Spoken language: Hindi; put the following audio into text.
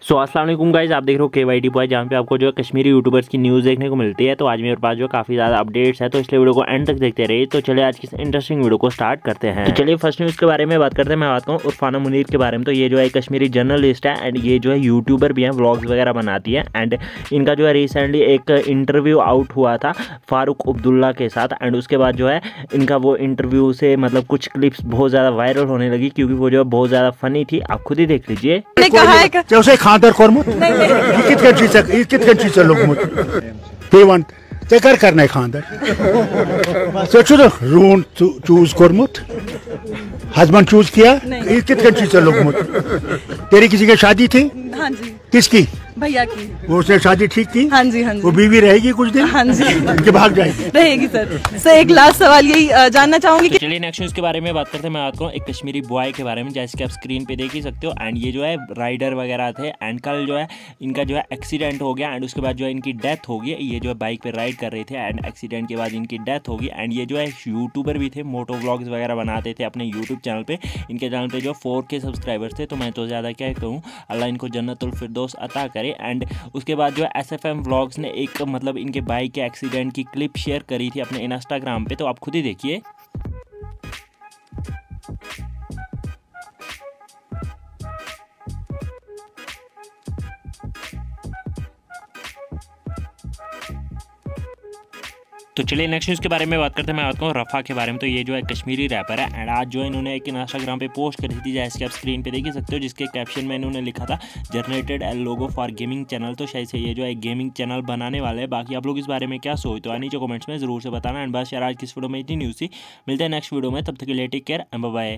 अस्सलाम वालेकुम गाइस, आप देख रहे हो KYT बॉय, जहाँ पे आपको जो है कश्मीरी यूट्यूबर्स की न्यूज़ देखने को मिलती है। तो आज मेरे पास जो काफ़ी ज़्यादा अपडेट्स है, तो इसलिए वीडियो को एंड तक देखते रहिए। तो चलिए आज की इंटरेस्टिंग वीडियो को स्टार्ट करते हैं। तो चलिए फर्स्ट न्यूज़ के बारे में बात करते हैं। मैं बात करूँ उरफाना मुनीर के बारे में। तो ये जो है कश्मीरी जर्नलिस्ट है एंड ये जो है यूट्यूबर भी हैं, व्लॉग्स वगैरह बनाती है। एंड इनका जो है रिसेंटली एक इंटरव्यू आउट हुआ था फ़ारूक अब्दुल्ला के साथ। एंड उसके बाद जो है इनका वो इंटरव्यू से मतलब कुछ क्लिप्स बहुत ज़्यादा वायरल होने लगी, क्योंकि वो जो है बहुत ज़्यादा फनी थी। आप खुद ही देख लीजिए। खातर कोरमुत कित कन लोगमुत पेवन ते कर करना खानदर रून चूज कोरमुत हस्बैंड चूज किया कित कन लोगमुत तेरी किसी की शादी थी? हाँ जी। किसकी? भैया की। वो उसने शादी ठीक की? हाँ जी हाँ जी। वो बीवी रहेगी कुछ दिन? हाँ जी। कि भाग जाएगी? रहेगी सर। एक लास्ट सवाल यही जानना चाहूंगी कि चलिए नेक्स्ट न्यूज़ के बारे में बात करते हैं। मैं बात करूँ एक कश्मीरी बॉय के बारे में, जैसे कि आप स्क्रीन पे देख ही सकते हो। एंड ये जो है राइडर वगैरह थे एंड कल जो है इनका जो है एक्सीडेंट हो गया एंड उसके बाद जो है इनकी डेथ हो गई। ये जो है बाइक पे राइड कर रहे थे एंड एक्सीडेंट के बाद इनकी डेथ हो गई। एंड ये जो है यूट्यूबर भी थे, मोटो व्लॉग्स वगैरह बनाते थे अपने यूट्यूब चैनल पे। इनके चैनल पे जो 4K सब्सक्राइबर्स थे। तो मैं तो ज़्यादा क्या कहूँ, अल्लाह इनको जन्नतुल फिरदौस अता करे। एंड उसके बाद जो है SFM व्लॉग्स ने एक मतलब इनके बाइक के एक्सीडेंट की क्लिप शेयर करी थी अपने इंस्टाग्राम पे। तो आप खुद ही देखिए। तो चलिए नेक्स्ट न्यूज़ के बारे में बात करते हैं। मैं बात करूँ रफ़ा के बारे में। तो ये जो है कश्मीरी रैपर है एंड आज जो है इन्होंने एक इंस्टाग्राम पे पोस्ट करी थी, जैसे कि आप स्क्रीन पे देख ही सकते हो, जिसके कैप्शन में इन्होंने लिखा था generated A logo for gaming channel. तो शायद से ये जो है गेमिंग चैनल बनाने वाले हैं। बाकी आप लोग इस बारे में क्या सोचते हो नीचे कमेंट्स में ज़रूर से बताना। एंड बस यार आज किस वीडियो में इतनी न्यूज़ थी। मिलते हैं नेक्स्ट वीडियो में, तब तक के लिए take care and bye bye.